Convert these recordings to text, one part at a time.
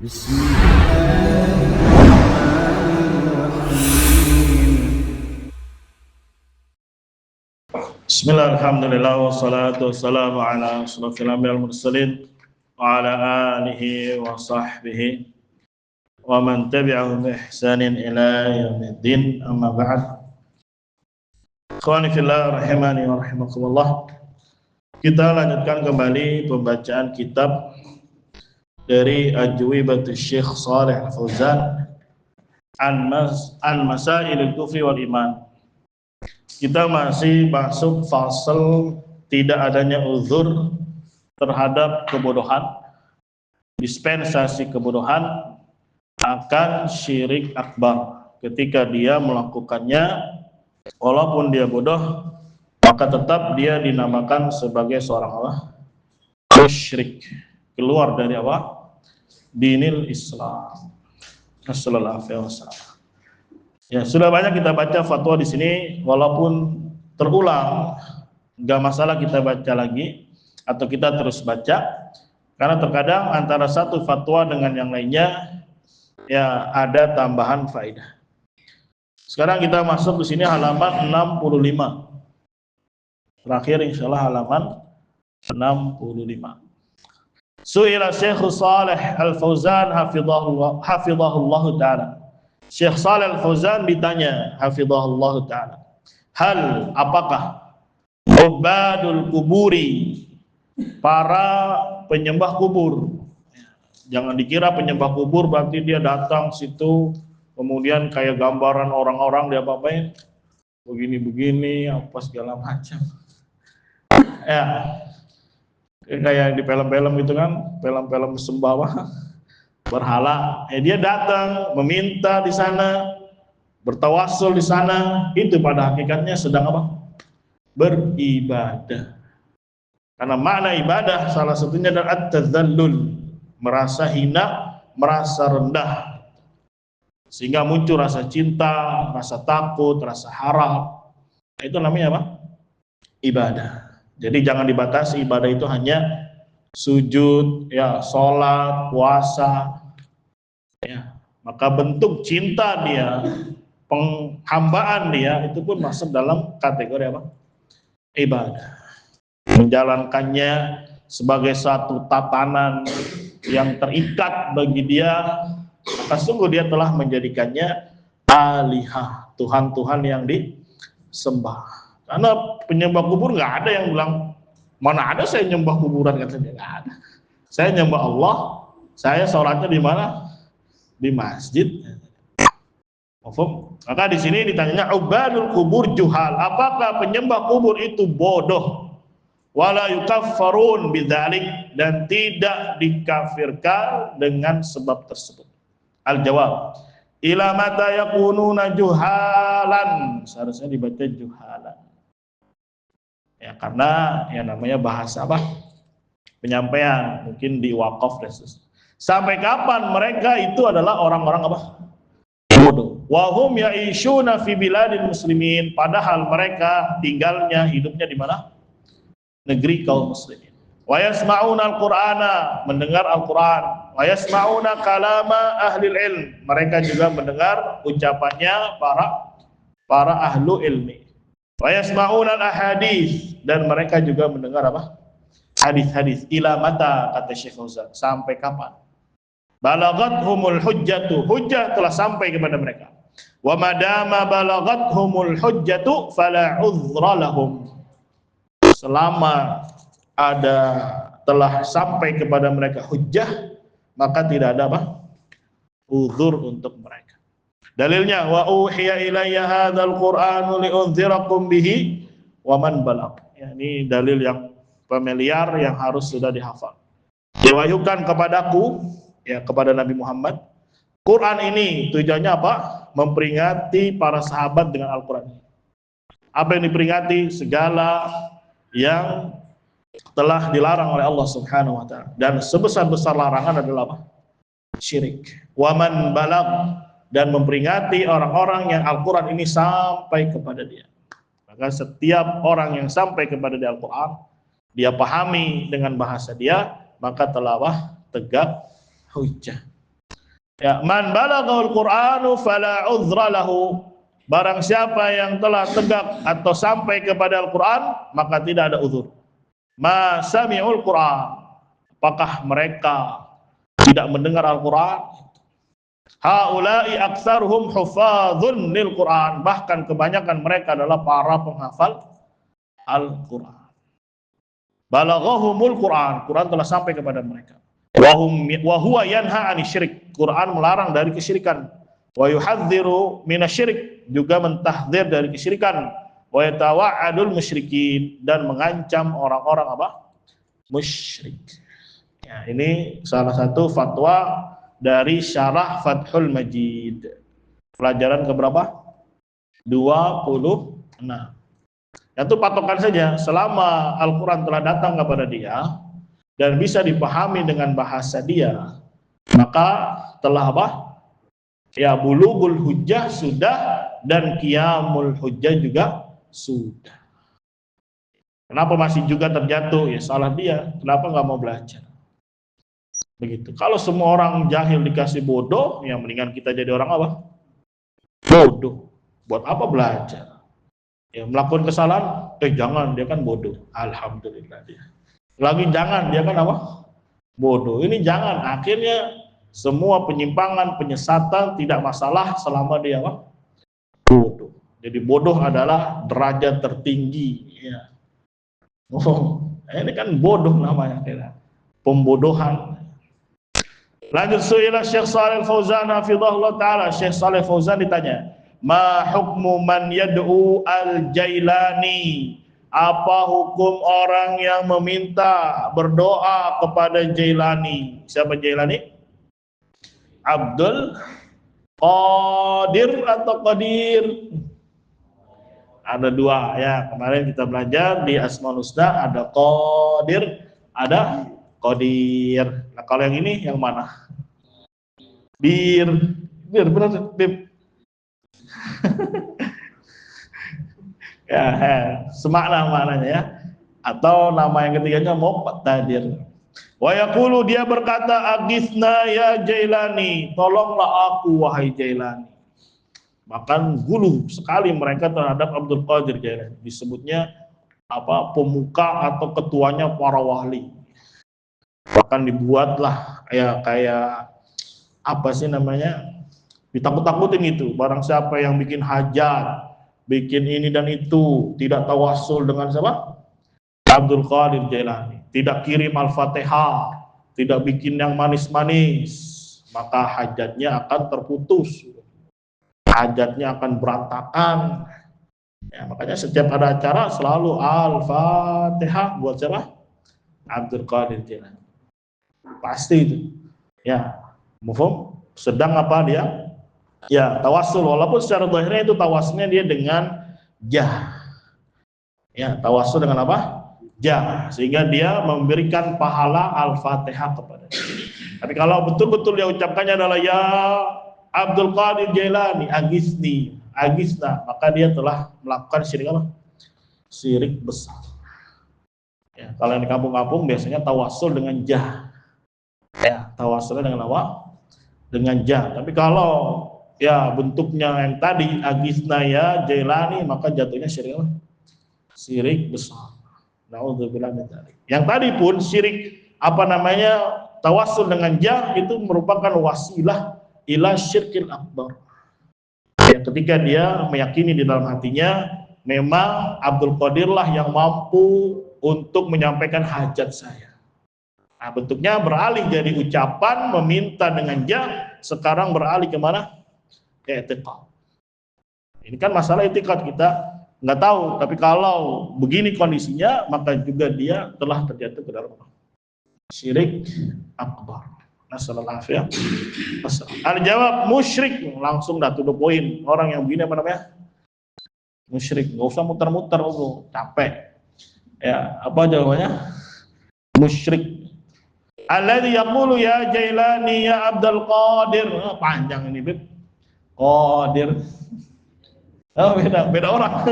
Bismillah, alhamdulillah, wassalatu wassalamu ala ashrafil anbiya'i wal mursalin wa ala alihi wa sahbihi wa man tabi'ahum bi ihsanin ila yaumiddin, amma ba'd. Ikhwani fillah rahimani wa rahimakumullah. Kita lanjutkan kembali pembacaan kitab dari Ajwibatus Syekh Shalih Al-Fauzan an Masailil Kufri wal Iman. Kita masih masuk fasal tidak adanya uzur terhadap kebodohan, dispensasi kebodohan akan syirik akbar. Ketika dia melakukannya, walaupun dia bodoh, maka tetap dia dinamakan sebagai seorang musyrik, keluar dari apa? Dinil Islam. Sallallahu alaihi wasallam. Ya, sudah banyak kita baca fatwa di sini, walaupun terulang, nggak masalah kita baca lagi atau kita terus baca, karena terkadang antara satu fatwa dengan yang lainnya ya ada tambahan faedah. Sekarang kita masuk di sini halaman 65. Terakhir insyaallah halaman 65. Su'ila Syekh Shalih Al-Fauzan hafizahullah ta'ala. Syekh Shalih Al-Fauzan ditanya hafizahullah ta'ala, hal apakah ubadul kuburi, para penyembah kubur, jangan dikira penyembah kubur berarti dia datang situ kemudian kayak gambaran orang-orang dia apa-apain begini-begini apa segala macam ya, kayak di film-film gitu kan, film-film sembahwa berhala, dia datang meminta di sana, bertawasul di sana, itu pada hakikatnya sedang apa? Beribadah. Karena makna ibadah salah satunya adalah at-tadzallul, merasa hina, merasa rendah, sehingga muncul rasa cinta, rasa takut, rasa harap. Itu namanya apa? Ibadah. Jadi jangan dibatasi ibadah itu hanya sujud, ya, sholat, puasa, ya, maka bentuk cinta dia, penghambaan dia itu pun masuk dalam kategori apa? Ibadah. Menjalankannya sebagai satu tatanan yang terikat bagi dia, maka sungguh dia telah menjadikannya alihah, Tuhan-Tuhan yang disembah. Karena penyembah kubur nggak ada yang bilang, mana ada saya nyembah kuburan, katanya nggak ada. Saya nyembah Allah, saya sholatnya di mana? Di masjid. Maka di sini ditanya ubadul kubur juhal, apakah penyembah kubur itu bodoh? Wala yukaffarun bidzalik, dan tidak dikafirkan dengan sebab tersebut. Al-jawab, ila mata yakununa juhalan, seharusnya dibaca juhalan. Ya, karena yang namanya bahasa apa? Penyampaian, mungkin di wakaf dan seterusnya. Sampai kapan mereka itu adalah orang-orang apa? Bodoh. Wa hum ya'ishuna fi biladil muslimin, padahal mereka tinggalnya, hidupnya di mana? Negeri kaum muslimin. Wa yasma'una al-Qur'ana, mendengar Al-Qur'an. Wa yasma'una kalama ahlil ilm, mereka juga mendengar ucapannya para ahlu ilmi. Wa yasma'una al-ahadits, dan mereka juga mendengar apa? Hadis-hadis. Ila mata, kata Syekh Fauzan, sampai kapan? Balagathumul hujjatu, hujjah telah sampai kepada mereka. Wa madama balagathumul hujjatu fala uzra lahum, selama ada telah sampai kepada mereka hujjah, maka tidak ada apa? Uzur untuk mereka. Dalilnya, wa uhiya ilayya hadzal qur'anu liunzirakum bihi wa man balagh. Ya, ini dalil yang familiar yang harus sudah dihafal. Diwahyukan kepadaku, ya, kepada Nabi Muhammad, Quran ini tujuannya apa? Memperingati para sahabat dengan Al-Quran. Apa yang diperingati? Segala yang telah dilarang oleh Allah Subhanahu wa ta'ala, dan sebesar-besar larangan adalah apa? Syirik. Wa man balagh, dan memperingati orang-orang yang Al-Quran ini sampai kepada dia. Maka setiap orang yang sampai kepada dia Al-Quran, dia pahami dengan bahasa dia, maka telah tegak hujjah. Ya, man balaghul Qur'anu fala udhra lahu. Barang siapa yang telah tegak atau sampai kepada Al-Qur'an, maka tidak ada uzur. Ma sami'ul Qur'an. Apakah mereka tidak mendengar Al-Qur'an? Haula'i aktsaruhum hufadzun lil Qur'an. Bahkan kebanyakan mereka adalah para penghafal Al-Qur'an. Balaghahumul Qur'an. Quran telah sampai kepada mereka. Wa huwa yanha 'anil syirik. Quran melarang dari kesyirikan. Wa yuhadziru minasyirik, juga mentahdzir dari kesyirikan. Wa yatawa'adul musyrikin, dan mengancam orang-orang apa? Musyrik. Ya, ini salah satu fatwa dari Syarah Fathul Majid. Pelajaran keberapa? 26. Itu patokan saja, selama Al-Quran telah datang kepada dia dan bisa dipahami dengan bahasa dia, maka telah apa? Ya, bulughul hujjah sudah, dan qiyamul hujjah juga sudah. Kenapa masih juga terjatuh? Ya salah dia, kenapa nggak mau belajar? Begitu. Kalau semua orang jahil dikasih bodoh, ya mendingan kita jadi orang apa? Bodoh. Buat apa belajar? Ya, melakukan kesalahan, jangan, dia kan bodoh. Alhamdulillah dia. Lagi jangan, dia kan apa? Bodoh. Ini jangan. Akhirnya semua penyimpangan, penyesatan tidak masalah selama dia apa? Bodoh. Jadi bodoh adalah derajat tertinggi. Ya. Oh, ini kan bodoh namanya, kira. Pembodohan. Lanjut, su'ila Syekh Shalih Fauzan hafizahullah taala. Syekh Shalih Fauzan ditanya, ma hukmu man yad'u al-Jailani? Apa hukum orang yang meminta berdoa kepada Jailani? Siapa Jailani? Abdul Qadir atau Qadir? Ada dua ya. Kemarin kita belajar di Asmaul Husna ada Qadir, ada Qadir. Nah, kalau yang ini yang mana? Bir benar, Bir. Ya, semakna maknanya ya. Atau nama yang ketiganya Muqtadir. Wa yaqulu, dia berkata, aghithna ya Jailani, tolonglah aku wahai Jailani. Bahkan guluh sekali mereka terhadap Abdul Qadir Jailani. Disebutnya apa? Pemuka atau ketuanya para wali. Bahkan dibuatlah ya kayak apa sih namanya? Ditakut-takutin itu. Barang siapa yang bikin hajat, bikin ini dan itu, tidak tawassul dengan siapa? Abdul Qadir Jailani. Tidak kirim Al-Fatihah, tidak bikin yang manis-manis, maka hajatnya akan terputus. Hajatnya akan berantakan. Ya, makanya setiap ada acara selalu Al-Fatihah buat siapa? Abdul Qadir Jailani. Pasti itu. Ya, mufhum? Sedang apa dia? Ya, tawassul, walaupun secara zahirnya itu tawassulnya dia dengan jah. Ya, tawassul dengan apa? Jah, sehingga dia memberikan pahala Al-Fatihah kepada dia. Tapi kalau betul-betul dia ucapkannya adalah ya Abdul Qadir Jailani, agisna, maka dia telah melakukan syirik apa? Syirik besar. Ya, kalau yang di kampung-kampung biasanya tawassul dengan jah. Ya, tawassulnya dengan apa? Dengan jah. Tapi kalau ya bentuknya yang tadi agisna ya Jailani, maka jatuhnya syirik apa? Syirik besar. Nauzubillah min dzalik. Yang tadi pun syirik apa namanya? Tawassul dengan jah itu merupakan wasilah ila syirkil akbar. Ya, ketika dia meyakini di dalam hatinya memang Abdul Qadir lah yang mampu untuk menyampaikan hajat saya. Nah, bentuknya beralih jadi ucapan meminta dengan jah, sekarang beralih kemana? Ke i'tiqad. Ini kan masalah i'tiqad, kita nggak tahu, tapi kalau begini kondisinya maka juga dia telah terjatuh ke dalam syirik akbar. Nasallallahu alaihi wasallam. Al-jawab musyrik, langsung dah to the point. Orang yang begini apa namanya? Musyrik, nggak usah muter-muter, bro, capek. Ya, apa jawabannya? Musyrik. Alladzi yaqulu ya Jailani ya Abdul Qadir. Panjang ini, Bib. Qadir. Oh, beda orang.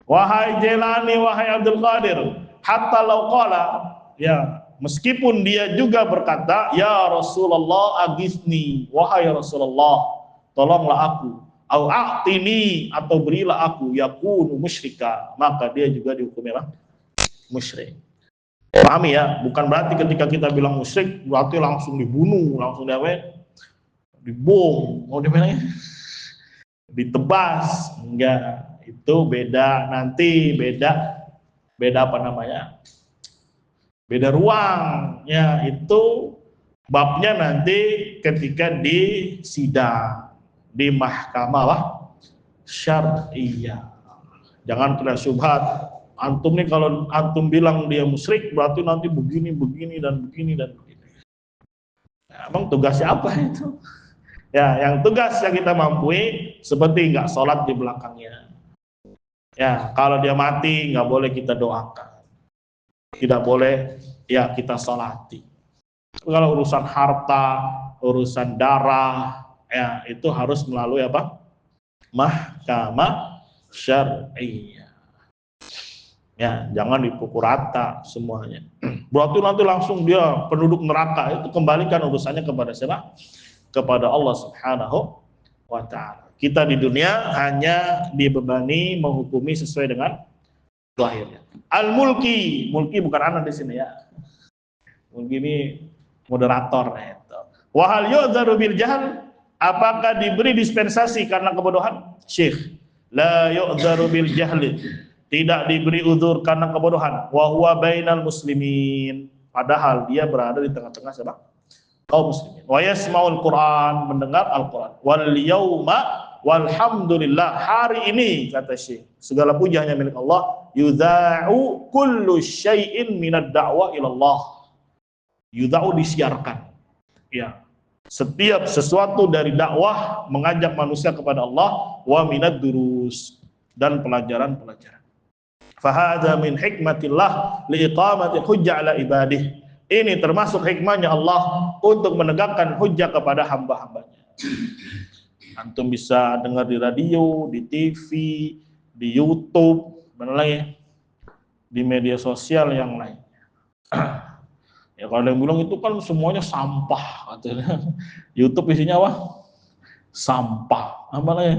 Wahai Jailani, wahai Abdul Qadir, hatta law qala, ya, meskipun dia juga berkata, ya Rasulullah agisni, wahai Rasulullah, tolonglah aku, au a'tini, atau berilah aku, yakunu musyrika, maka dia juga dihukumi musyrik. Pahami ya, bukan berarti ketika kita bilang musyrik berarti langsung dibunuh, langsung dibom, mau dimana, ditebas, enggak. Itu beda, nanti beda apa namanya, beda ruangnya, itu babnya nanti ketika di sidang, di mahkamah syar'iyah. Jangan kena syubhat, antum nih kalau antum bilang dia musyrik berarti nanti begini dan begini. Nah, emang tugasnya apa itu? Ya, yang tugas yang kita mampu seperti nggak sholat di belakangnya. Ya, kalau dia mati nggak boleh kita doakan, tidak boleh ya kita sholati. Kalau urusan harta, urusan darah, ya itu harus melalui apa? Mahkamah syar'iyah. Ya, jangan dipukul rata semuanya. Berarti nanti langsung dia penduduk neraka. Itu kembalikan urusannya kepada siapa? Kepada Allah Subhanahu wa ta'ala. Kita di dunia hanya dibebani menghukumi sesuai dengan zahirnya. Al-mulki, mulki bukan anak di sini ya. Mulki ini moderator itu. Wa hal yu'dzaru bil jahl, apakah diberi dispensasi karena kebodohan? Syekh, la yu'dzaru bil jahli, tidak diberi udzur karena kebodohan. Wa huwa bainal muslimin, padahal dia berada di tengah-tengah siapa? Kaum muslimin. Wa yasma'ul Qur'an, mendengar Al-Qur'an. Wal yauma walhamdulillah, hari ini kata Syekh, segala puji hanya milik Allah. Yudha'u kullu syai'in minad da'wa ila Allah. Yudha'u disiarkan. Ya. Setiap sesuatu dari dakwah mengajak manusia kepada Allah, wa minad durus, dan pelajaran-pelajaran. Fahadha min hikmatillah liiqamati hujjah ala ibadih. Ini termasuk hikmahnya Allah untuk menegakkan hujjah kepada hamba-hambanya. Antum bisa dengar di radio, di TV, di YouTube, mana lagi, di media sosial yang lain. Ya kalau yang bilang itu kan semuanya sampah, katanya. YouTube isinya apa? Sampah. Apa lagi?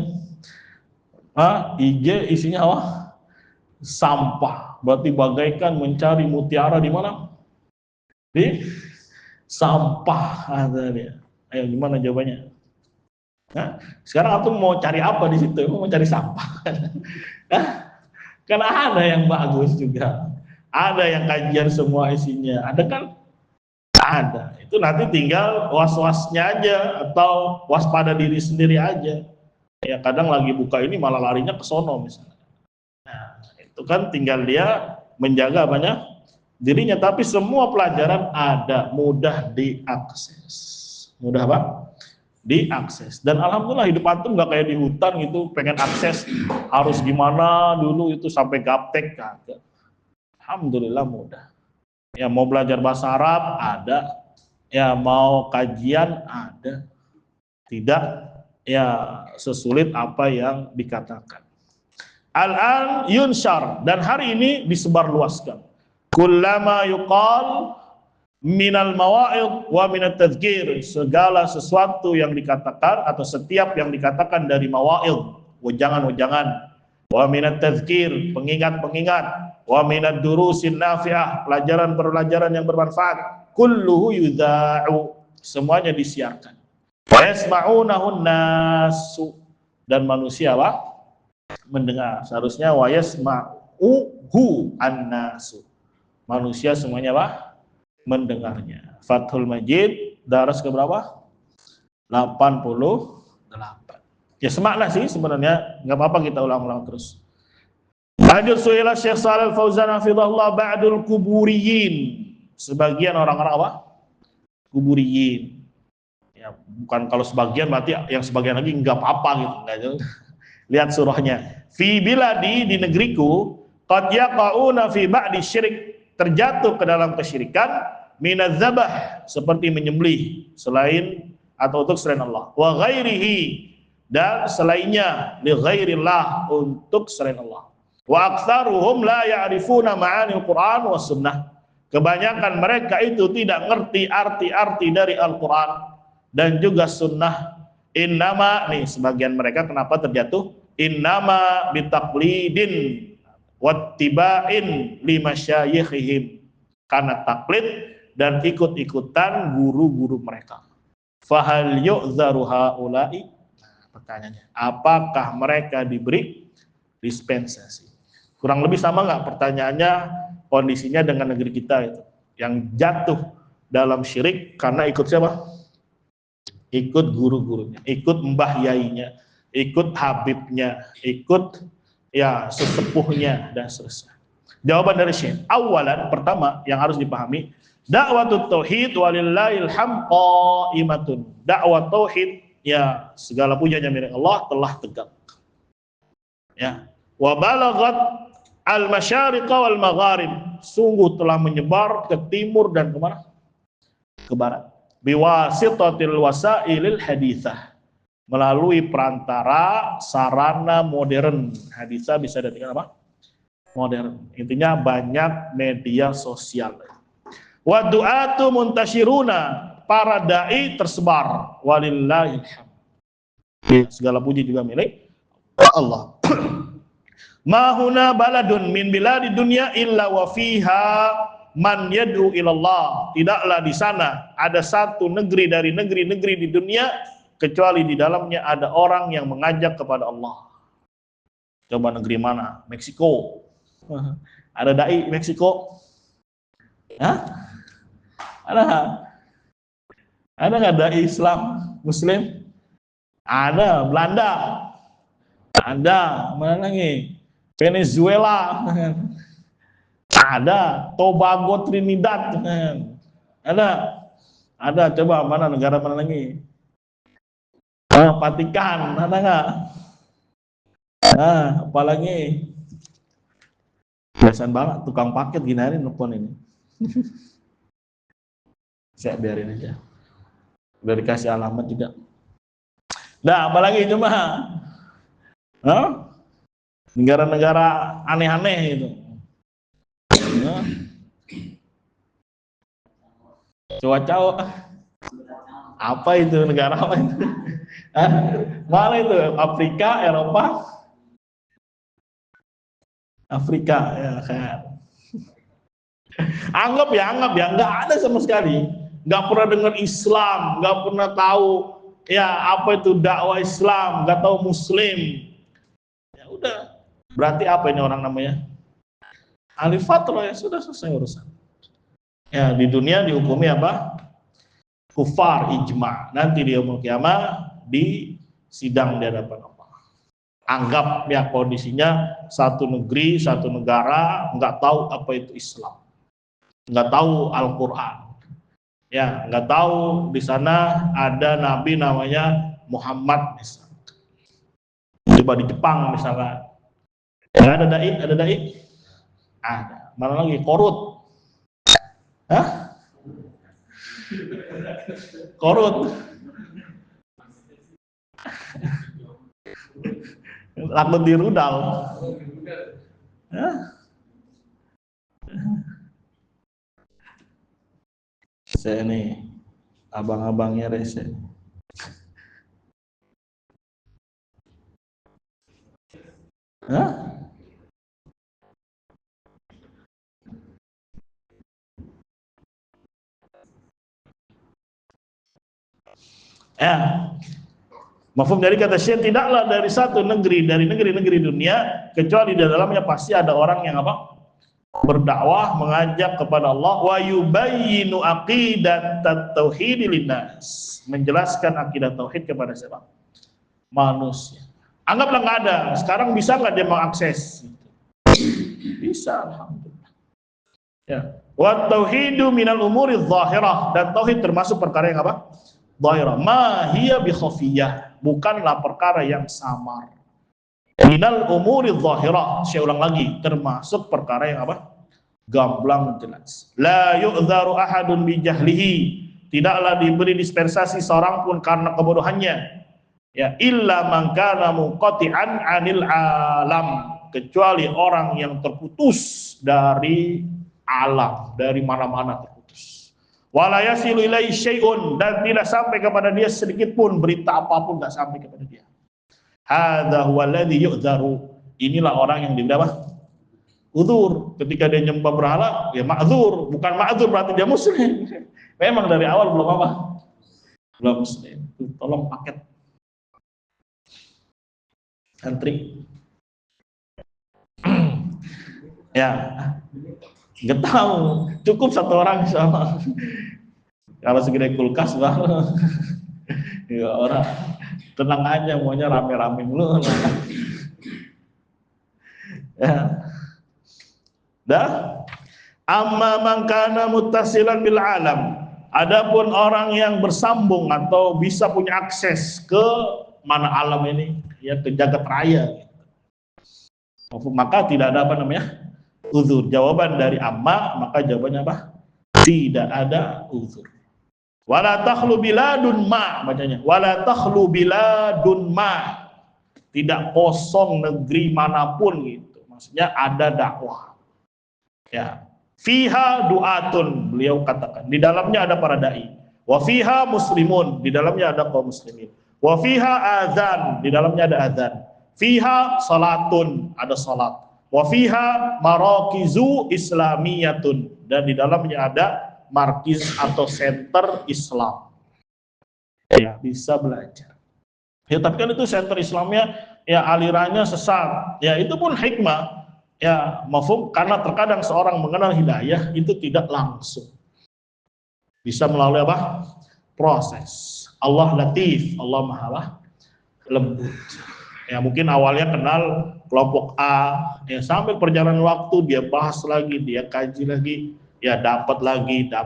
IG isinya apa? Sampah. Berarti bagaikan mencari mutiara di mana? Di sampah, katanya. Ayo gimana jawabannya? Nah, sekarang aku mau cari apa di situ? Mau cari sampah. Nah, karena ada yang bagus juga, ada yang kajian semua isinya, ada kan? Ada. Itu nanti tinggal was-wasnya aja atau waspada diri sendiri aja. Ya kadang lagi buka ini malah larinya ke sono misalnya. Nah, itu kan tinggal dia menjaga banyak dirinya. Tapi semua pelajaran ada, mudah diakses. Mudah apa? Diakses. Dan alhamdulillah hidup antum nggak kayak di hutan gitu, pengen akses harus gimana dulu itu sampai gaptek kagak. Alhamdulillah mudah. Ya mau belajar bahasa Arab ada, ya mau kajian ada, tidak ya sesulit apa yang dikatakan. Al-an yunshar, dan hari ini disebarluaskan. Kullama yuqal minal mawa'id wa minat tadzkir, segala sesuatu yang dikatakan atau setiap yang dikatakan dari mawa'id, wejangan-wejangan, wa minat tadzkir, pengingat-pengingat, wa minad durusin nafi'ah, pelajaran-pelajaran yang bermanfaat, kulluhu yudha'u, semuanya disiarkan. Wa yasma'unahun nasu, dan manusia apa? Mendengar. Seharusnya wa yasma'uhu an-nasu, manusia semuanya apa? Mendengarnya. Fathul Majid daras ke berapa? 88. Ya semakna sih sebenarnya, nggak apa-apa kita ulang-ulang terus. Lanjut, suila Syekh Shalih Al-Fauzan hafizahullah ba'dul kuburiyin, sebagian orang-orang apa? Kuburiyin. Ya, bukan kalau sebagian berarti yang sebagian lagi nggak apa-apa gitu. Lihat surahnya. Fi biladi, di negeriku, qad yaqauna fi ba'di syirik, terjatuh ke dalam kesyirikan, minaz zabah, seperti menyembelih selain atau untuk selain Allah, wa ghairihi, dan selainnya, li ghairillah, untuk selain Allah. Wa aktsaruhum la ya'rifuna ma'anil Qur'an was sunnah, Kebanyakan mereka itu tidak ngerti arti-arti dari Al-Quran dan juga sunnah. Innama, nih sebagian mereka kenapa terjatuh? Innama bitaqlidin wattiba'in limasyayikhihim, karena taklid dan ikut-ikutan guru-guru mereka. Fahal yu'dzaru haula'i? Pertanyaannya, apakah mereka diberi dispensasi? Kurang lebih sama nggak pertanyaannya kondisinya dengan negeri kita itu, yang jatuh dalam syirik karena ikut siapa? Ikut guru-gurunya, ikut mbah yainya, ikut habibnya, ikut ya sesepuhnya dan seterusnya. Jawaban dari Syekh, awalan, pertama yang harus dipahami, dakwatut tauhid walillahil hamd qaimatun. Dakwah tauhid, ya segala pujanya milik Allah, telah tegak. Ya, wa balaghat al-masyariqa wal magharib, sungguh telah menyebar ke timur dan kemana? Ke barat. Biwasitatil wasailil hadithah, melalui perantara sarana modern. Hadithah bisa diartikan apa? Modern. Intinya banyak media sosial. Wa du'atu muntashiruna, para dai tersebar. Walillahil hamd. Segala puji juga milik Allah. Mahuna baladun min biladi dunya illa wa fiha man yad'u ilallah. Tidaklah di sana ada satu negeri dari negeri-negeri di dunia kecuali di dalamnya ada orang yang mengajak kepada Allah. Coba negeri mana? Meksiko. Ada dai Meksiko? Hah? Ada nggak dai Islam Muslim? Ada. Belanda. Ada. Mana lagi? Venezuela. Ada. Tobago, Trinidad. Ada. Coba mana negara mana lagi? Oh, Vatikan. Ada nggak? Apalagi? Biasan banget tukang paket gini hari nelfon ini. Saya biarin aja. Udah dikasih alamat juga. Nah, apalagi cuma negara-negara aneh-aneh itu. Cuaca apa itu, negara apa itu? Mana itu? Afrika, Eropa? Afrika ya kan. Anggap ya, nggak ada sama sekali. Nggak pernah dengar Islam, nggak pernah tahu ya apa itu dakwah Islam, nggak tahu Muslim. Ya udah, berarti apa ini orang namanya? Ahli fatrah, ya sudah selesai urusan. Ya di dunia dihukumi apa? Kufar ijma. Nanti di yaumul qiyamah di sidang di hadapan Allah. Anggap ya kondisinya satu negeri, satu negara nggak tahu apa itu Islam, nggak tahu Al-Quran, ya nggak tahu di sana ada nabi namanya Muhammad misalnya. Coba di Jepang misalnya, nggak ada dai, ada dai? Ada. Mana lagi? Korut. Hah? Korut. Lakut di rudal. Hah? Saya nih abang-abangnya rese. Hah? Ya, mafhum dari kata Syekh, tidaklah dari satu negeri dari negeri-negeri dunia kecuali di dalamnya pasti ada orang yang apa? Berdakwah, mengajak kepada Allah, wa yubayyinu aqidat tauhid linnas, menjelaskan akidah tauhid kepada siapa? Manusia. Anggaplah nggak ada. Sekarang bisa nggak dia mengakses? Bisa, alhamdulillah. Ya. Wa tauhidu minal umuri dhahirah, dan tauhid termasuk perkara yang apa? Dhahirah. Ma hiya bi khafiyah, bukanlah perkara yang samar. Minal umuri dhahirah, saya ulang lagi, termasuk perkara yang apa? Gamblang jelas. La yu'dzaru ahadun bi jahlihi, tidaklah diberi dispensasi seorang pun karena kebodohannya. Ya, illa man kana munqati'an 'anil alam, kecuali orang yang terputus dari alam, dari mana-mana terputus. Wala yasilu ilaihi syai'un, dan tidak sampai kepada dia sedikit pun berita apapun, enggak sampai kepada dia. Hadza huwa alladhi yu'dzaru. Inilah orang yang diberi apa? Udzur. Ketika dia nyembah berhala, ya ma'dzur, bukan ma'dzur berarti dia muslim. Memang dari awal belum apa? Belum muslim. Tolong paket antri. Ya, nggak tahu. Cukup satu orang sama. Kalau segede kulkas baru. Ya orang tenang aja, maunya rame-rame dulu. Ya. Dah. Amma man kana muttasilan bil alam. Adapun orang yang bersambung atau bisa punya akses ke mana alam ini, ya ke jagat raya, maka tidak ada apa namanya? Uzur. Jawaban dari amma, maka jawabannya apa? Tidak ada uzur. Wala takhlu biladun ma, bacanya. Wala takhlu biladun ma. Tidak kosong negeri manapun gitu. Maksudnya ada dakwah. Ya. Fiha du'atun, beliau katakan, di dalamnya ada para dai. Wa fiha muslimun, di dalamnya ada kaum muslimin. Wa fiha adzan, di dalamnya ada adzan. Fiha salatun, ada salat. Wa fiha marakizu islamiyatun, dan di dalamnya ada markiz atau center Islam. Ya, bisa belajar. Ya, tapi kan itu center Islamnya ya alirannya sesat. Ya, itu pun hikmah. Ya, mafhum, karena terkadang seorang mengenal hidayah itu tidak langsung. Bisa melalui apa? Proses. Allah latif, Allah maha lembut. Ya, mungkin awalnya kenal kelompok A, ya sampai perjalanan waktu dia bahas lagi, dia kaji lagi, ya dapat lagi dan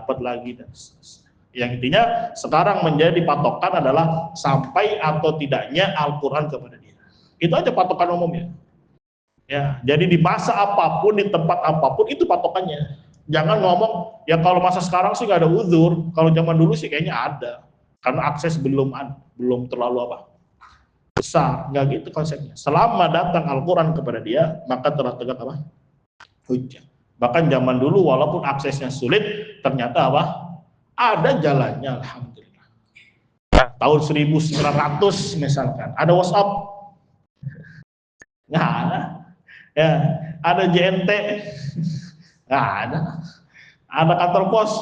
seterusnya. Yang intinya sekarang menjadi patokan adalah sampai atau tidaknya Al-Qur'an kepada dia. Itu aja patokan umumnya. Ya, jadi di masa apapun, di tempat apapun itu patokannya. Jangan ngomong ya kalau masa sekarang sih nggak ada uzur, kalau zaman dulu sih kayaknya ada. Karena akses belum terlalu apa? Besar, nggak gitu konsepnya. Selama datang Al-Qur'an kepada dia, maka telah tegak apa? Hujjah. Bahkan zaman dulu walaupun aksesnya sulit, ternyata apa? Ada jalannya, alhamdulillah. Tahun 1900 misalkan, ada WhatsApp. Nggak ada. Ya, ada JNT, nggak ada. Ada kantor pos,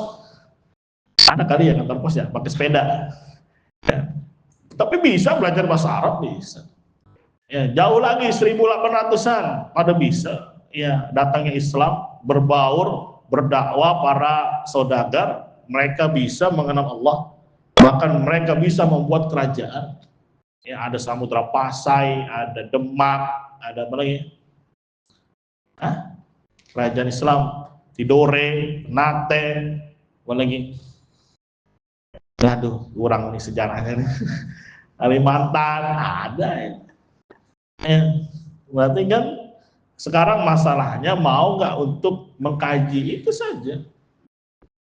ada kali ya kantor pos ya, pakai sepeda. Ya. Tapi bisa belajar bahasa Arab, bisa. Ya, jauh lagi 1800-an, pada bisa. Ya, datangnya Islam, berbaur, berdakwah para saudagar, mereka bisa mengenal Allah, bahkan mereka bisa membuat kerajaan. Ya, ada Samudra Pasai, ada Demak, ada apa lagi? Kerajaan Islam, Tidore, Nate, apa lagi? Aduh, kurang nih sejarahnya nih. Kalimantan ada ya. Berarti kan sekarang masalahnya mau nggak untuk mengkaji itu saja.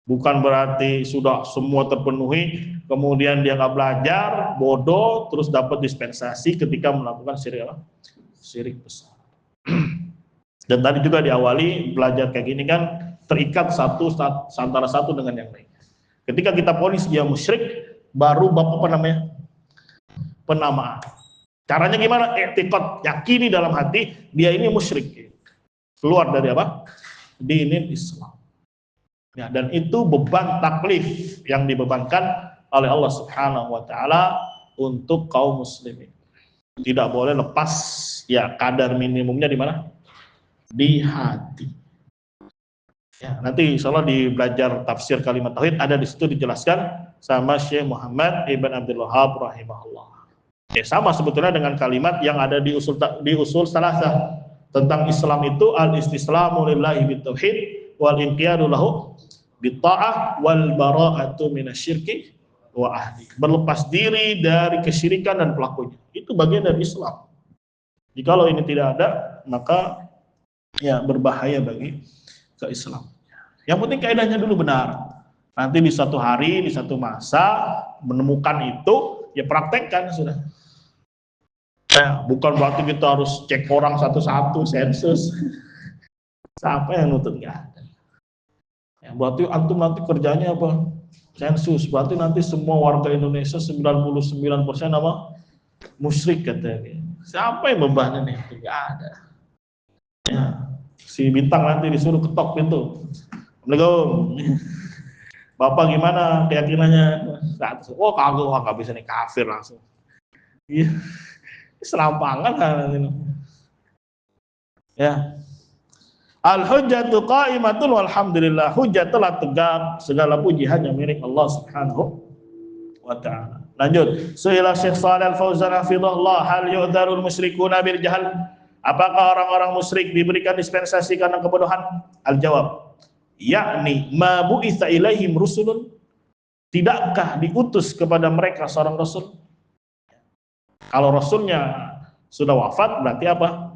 Bukan berarti sudah semua terpenuhi, kemudian dia nggak belajar, bodoh, terus dapat dispensasi ketika melakukan syirik besar. Dan tadi juga diawali belajar kayak gini kan terikat antara satu dengan yang lain. Ketika kita vonis dia musyrik, baru apa namanya? Penamaan. Caranya gimana? I'tiqad, yakini dalam hati dia ini musyrik. Keluar dari apa? Dinin Islam. Ya, dan itu beban taklif yang dibebankan oleh Allah Subhanahu wa taala untuk kaum muslimin. Tidak boleh lepas ya kadar minimumnya di mana? Di hati. Ya, nanti insyaallah di belajar tafsir kalimat tauhid ada di situ dijelaskan sama Syekh Muhammad Ibn Abdul Wahhab rahimahullah. Ya, sama sebetulnya dengan kalimat yang ada di usul salasah tentang Islam itu al-istislamu lillahi bitauhid wal inqiyadu lahu bitta'ah wal bara'atu minasyirki wa ahli. Berlepas diri dari kesyirikan dan pelakunya. Itu bagian dari Islam. Jikalau ini tidak ada, maka ya berbahaya bagi keislaman. Yang penting kaidahnya dulu benar. Nanti di suatu hari, di satu masa menemukan itu, ya praktekkan sudah. Ya, bukan berarti kita harus cek orang satu-satu, sensus. Siapa yang nuntut? Nggak ada. Ya, berarti antum nanti kerjanya apa? Sensus. Berarti nanti semua warga Indonesia 99% apa? Musyrik katanya. Siapa yang bebannya nih? Tidak ada. Ya, si Bintang nanti disuruh ketok pintu. Assalamualaikum. Bapak gimana keyakinannya? Oh kagak, wah nggak bisa nih, kafir langsung. Iya, serampangan kan ini. Ya. Al-hujjatu qa'imatun walhamdulillah. Hujjah telah tegak, segala puji hanya milik Allah Subhanahu wa ta'ala. Lanjut. Su'ila Syekh Shalih Al-Fauzan hafizahullah, hal yu'dzarul musyrikuna bil jahal? Apakah orang-orang musyrik diberikan dispensasi karena kebodohan? Al-jawab, yakni ma bu'itsa ilaihim rusulun. Tidakkah diutus kepada mereka seorang rasul? Kalau rasulnya sudah wafat berarti apa?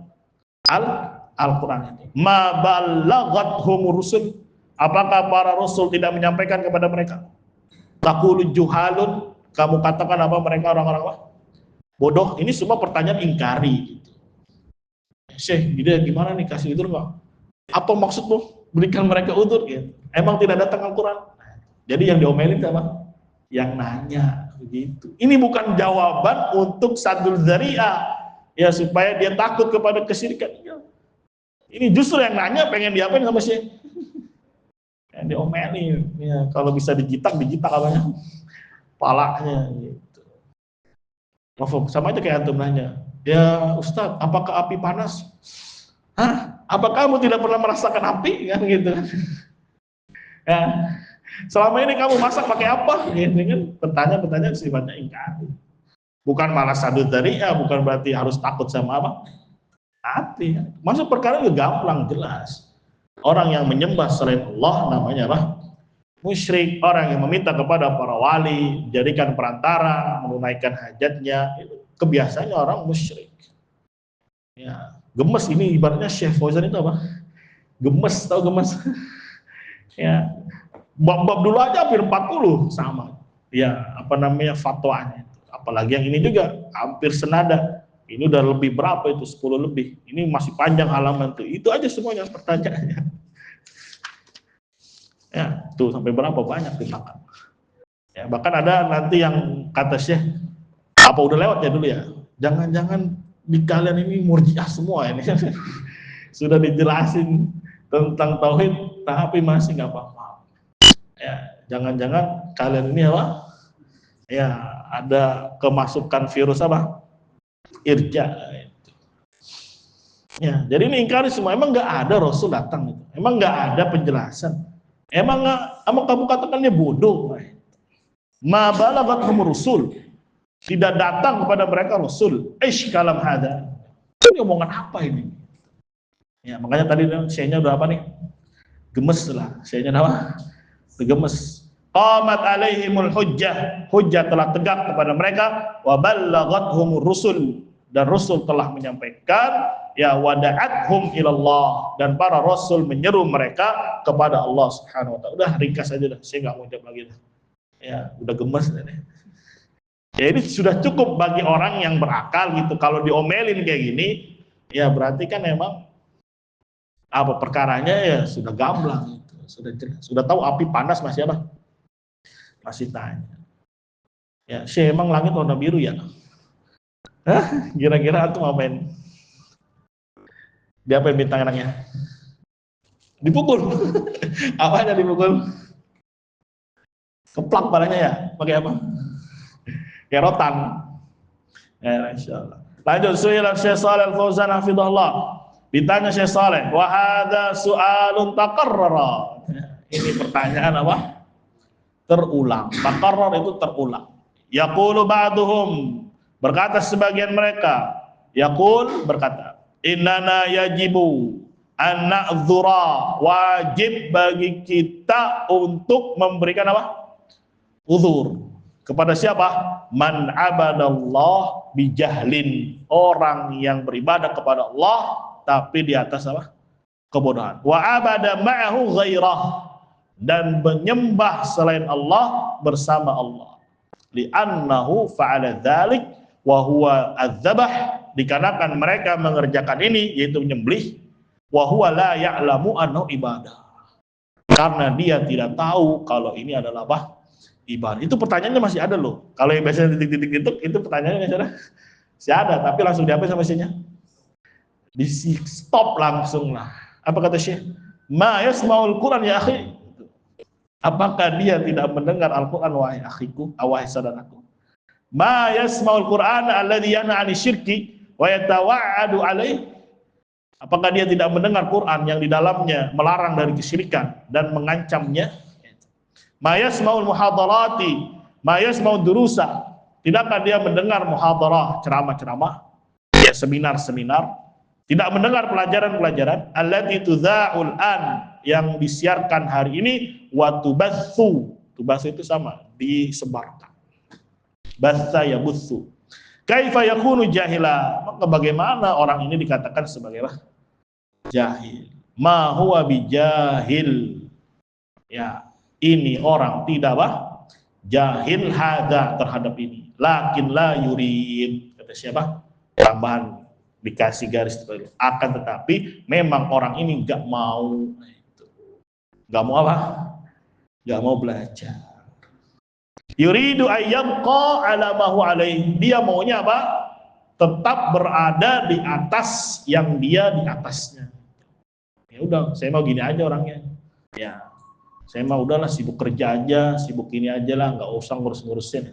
Al-Quran itu. Ma ballaghathum rusul. Apakah para rasul tidak menyampaikan kepada mereka? Taqulu juhalun. Kamu katakan apa mereka orang-orang apa? Bodoh. Ini semua pertanyaan ingkari. Syekh, gimana nih, kasih udzur nggak? Apa maksudmu? Berikan mereka udzur gitu. Emang tidak datang Al-Quran? Jadi yang diomelin apa? Yang nanya begitu. Ini bukan jawaban untuk sadul dzari'ah ya, supaya dia takut kepada kesyirikan. Ini justru yang nanya pengen diapain sama Syekh? Yang diomelin. Ya, kalau bisa dijitak apanya? Palanya gitu. Sama aja kayak antum nanya. Ya Ustadz, apakah api panas? Hah? Apa kamu tidak pernah merasakan api? Kan gitu. Ya. Selama ini kamu masak pakai apa? Gitu kan? Pertanyaan-pertanyaan sifatnya ingkar. Bukan malah sadud dzari'ah, bukan berarti harus takut sama apa? Api. Masuk perkara itu gamblang, jelas. Orang yang menyembah selain Allah namanya apa? Musyrik. Orang yang meminta kepada para wali, jadikan perantara, menunaikan hajatnya, itu kebiasaannya orang musyrik. Ya, gemes ini ibaratnya Syekh Fauzan itu apa? Gemes, tahu gemes? Ya, bab-bab dulu aja hampir 40 sama. Ya, apa namanya fatwanya. Apalagi yang ini juga hampir senada. Ini udah lebih berapa itu, 10 lebih. Ini masih panjang halaman tuh. Itu aja semuanya pertanyaannya. Ya, tuh sampai berapa banyak dimakan. Ya, bahkan ada nanti yang kata Syekh, apa udah lewat ya dulu ya? Jangan-jangan di kalian ini murjiah semua ini. Sudah dijelasin tentang tauhid, tapi masih nggak paham. Ya, jangan-jangan kalian ini apa? Ya, ada kemasukan virus apa? Irja. Ya, jadi ini ingkari semua. Emang nggak ada Rasul datang itu. Emang nggak ada penjelasan. Emang kamu katakannya bodoh. Ma balaghathum rusul. Tidak datang kepada mereka Rasul. Kalam hada. Ini omongan apa ini? Ya, makanya tadi Syekhnya udah apa nih? Gemes lah. Syekhnya apa? Gemes. Qamat alaihimul hujjah. Hujjah telah tegak kepada mereka. Wa balaghathum rusul. Dan Rasul telah menyampaikan, ya wada'athum ilallah, dan para Rasul menyeru mereka kepada Allah Subhanahu wa ta'ala. Udah ringkas aja dah, saya nggak mau jawab lagi dah. Ya, udah gemes ini. Ya ini sudah cukup bagi orang yang berakal gitu. Kalau diomelin kayak gini, ya berarti kan memang apa perkaranya ya sudah gamblang gitu. Sudah jelas. Sudah tahu api panas masih apa? Masih tanya. Ya, Syekh, emang langit warna biru ya? Hah? Kira-kira aku ngapain? Diapain bintang anaknya? Dipukul. Apanya dipukul? Keplak palanya ya? Pakai apa? Kayak rotan. Ya, insyaallah. Lanjut, su'ila Syekh Shalih Al-Fauzan hafizahullah. Ditanya Syekh Shalih, wa hadza su'alun taqarrara. Ini pertanyaan apa? Terulang. Taqarrar itu terulang. Yaqulu ba'duhum, berkata sebagian mereka, yaqul berkata, innana yajibu an na'dzura, wajib bagi kita untuk memberikan apa? Uzur. Kepada siapa? Man abadallah bijahlin, orang yang beribadah kepada Allah tapi di atas apa? Kebodohan. Wa abada ma'ahu ghairah, dan menyembah selain Allah bersama Allah. Li'annahu fa'ala dzalik wa huwa adzabah, dikarenakan mereka mengerjakan ini yaitu menyembelih, wa huwa la ya'lamu annahu ibadah. karena dia tidak tahu kalau ini adalah apa? Ibadah. Itu pertanyaannya masih ada loh. Kalau yang biasanya titik-titik itu pertanyaannya masih ada, tapi langsung diapa sama Syekhnya? Di stop langsung lah. Apa kata Syekh? Ma yasma'ul Quran ya akhi. Apakah dia tidak mendengar Al-Quran wahai akhiku, wahai saudaraku? Ma yasma'ul Quran alladhi yanha 'ani syirki wa yatawa'adu 'alaihi. Apakah dia tidak mendengar Quran yang di dalamnya melarang dari kesyirikan dan mengancamnya? Ma yasma'ul muhadarati, ma yasma'ud durusa. Tidakkah dia mendengar muhadarah, ceramah-ceramah, ya seminar-seminar? Tidak mendengar pelajaran-pelajaran allati tudza'ul an, yang disiarkan hari ini, wa tubatsu. Tubatsu itu sama, disebarkan. Batsa yabutsu. Kaifa yakunu jahila? Maka bagaimana orang ini dikatakan sebagai apa? Jahil. Ma huwa bijahil. Ya, ini orang tidak apa? Jahil hada terhadap ini. Lakin la yurid. Kata siapa? Tambahan dikasih garis itu. Akan tetapi memang orang ini nggak mau. Nggak mau apa? Nggak mau belajar. Yuridu ayyabqa ala ma huwa alaih. Dia maunya apa? Tetap berada di atas yang dia di atasnya. Ya udah, saya mau gini aja orangnya. Ya, saya mau udahlah sibuk kerja aja, sibuk ini aja lah, nggak usah ngurus-ngurusin.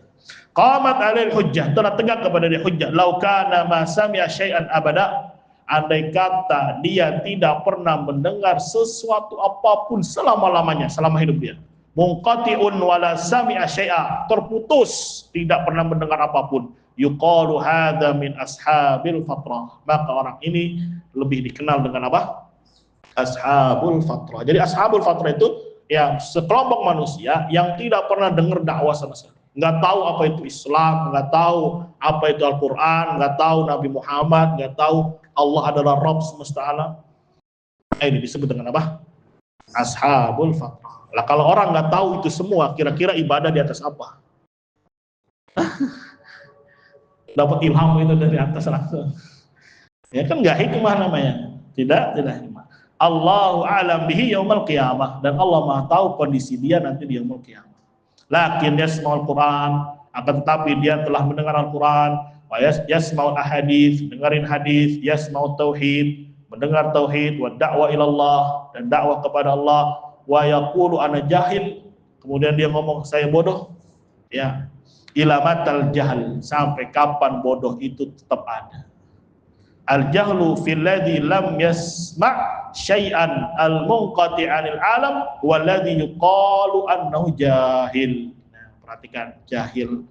Qamat alil hujjah, telah tegak kepada dia hujjah. Lau kana ma sami'a syai'an abada. Andai kata dia tidak pernah mendengar sesuatu apapun selama-lamanya, selama hidup dia. Munqati'un wala sami'a syai'a, terputus, tidak pernah mendengar apapun. Yuqalu hadza min ashabil fatrah. Maka orang ini lebih dikenal dengan apa? Ashabul fatrah. Jadi ashabul fatrah itu ya sekelompok manusia yang tidak pernah dengar dakwah sama sekali. Nggak tahu apa itu Islam, nggak tahu apa itu Al-Quran, nggak tahu Nabi Muhammad, nggak tahu Allah adalah Rabb semesta alam. Ini disebut dengan apa? Ashabul fatrah. Lah kalau orang nggak tahu itu semua, kira-kira ibadah di atas apa? Dapat ilham itu dari atas langsung. Ya kan nggak hikmah namanya. Tidak hikmah. Allahu a'lam bihi yaumal qiyamah, dan Allah Maha tahu kondisi dia nanti di yaumul qiyamah. Lakin yasma'ul Quran, akan tetapi dia telah mendengar Al-Quran, wa yasma'ul ahadits, dengerin hadis, yasma'ut tauhid, mendengar tauhid, wa da'wa ilallah, dan dakwah kepada Allah, wa yaqulu ana jahil, kemudian dia ngomong saya bodoh. Ya, ilamatal jahl, sampai kapan bodoh itu tetap ada. Al jahlu fil ladzi lam yasma' syai'an al munqati' 'anil alam walladzi yuqalu annahu jahil. Nah, perhatikan, jahil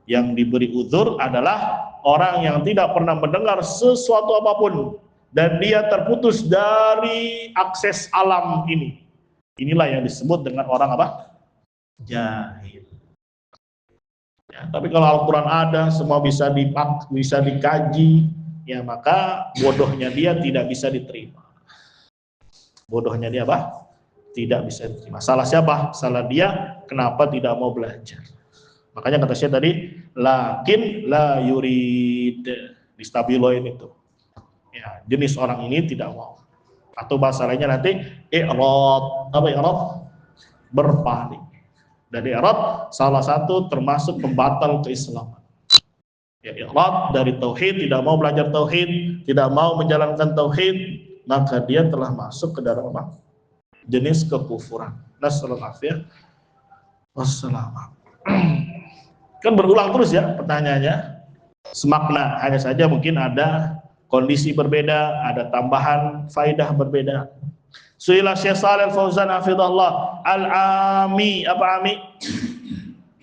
yang diberi uzur adalah orang yang tidak pernah mendengar sesuatu apapun dan dia terputus dari akses alam ini. Inilah yang disebut dengan orang apa? Jahil. Ya, tapi kalau Al-Quran ada, semua bisa dikaji, ya maka bodohnya dia tidak bisa diterima. Bodohnya dia apa? Tidak bisa diterima. Salah siapa? Salah dia. Kenapa tidak mau belajar? Makanya kata saya tadi, lakin la yurid, distabiloin itu. Ya, jenis orang ini tidak mau. Atau bahasa lainnya nanti i'rad. Apa i'rad? Berpaling. Dan i'rad salah satu termasuk pembatal keislaman. Ya, i'rad dari tauhid, tidak mau belajar tauhid, tidak mau menjalankan tauhid, maka dia telah masuk ke dalam apa? Jenis kekufuran. Nasallallahu alaihi wasallam. Kan berulang terus ya pertanyaannya. Semakna, hanya saja mungkin ada kondisi berbeda, ada tambahan faidah berbeda. Suila Syekh Shalih Al-Fauzan hafizahullah, al-ami, apa ami?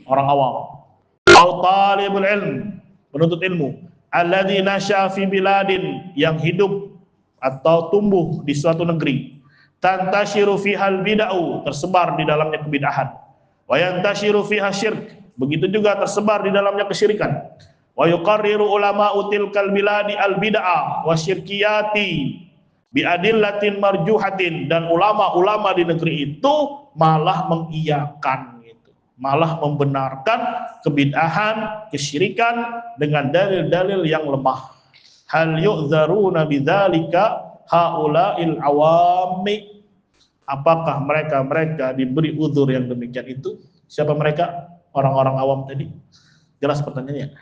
Orang awam. Au talibul ilm, penuntut ilmu. Alladzi nasya fi biladin, yang hidup atau tumbuh di suatu negeri. Tantashiru fihal bid'ah, tersebar di dalamnya kebid'ahan. Wa yantashiru fiha syirk, begitu juga tersebar di dalamnya kesyirikan. Wa yuqarriru ulama'u tilkal biladi al-bid'ah wa syirkiyati bi adillatin marjuhatin, dan ulama-ulama di negeri itu malah mengiyakan gitu, malah membenarkan kebid'ahan, kesyirikan dengan dalil-dalil yang lemah. Hal yu'dzaruna bidzalika haula'il awami, apakah mereka diberi uzur yang demikian itu? Siapa mereka? Orang-orang awam tadi. Jelas pertanyaannya?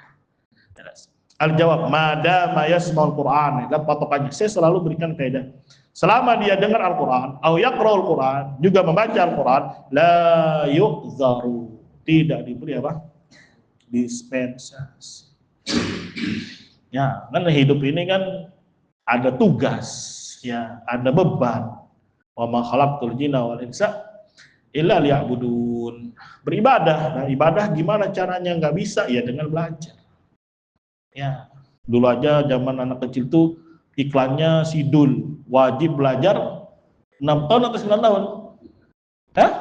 Jelas. Al-jawab, madama yasma'ul Qur'an. Lihat patokannya. Saya selalu berikan kaidah. Selama dia dengar Al-Qur'an, au yaqra'ul Qur'an, juga membaca Al-Qur'an, la yu'zaru. Tidak diberi apa? Dispensasi. Ya, kan hidup ini kan ada tugas, ya, ada beban. Wa ma khalaqtul jinna wal insa illa liya'budun. Beribadah. Nah, ibadah gimana caranya? Nggak bisa ya dengan belajar. Ya, dulu aja zaman anak kecil tuh iklannya Sidul, wajib belajar 6 tahun atau 9 tahun? Hah?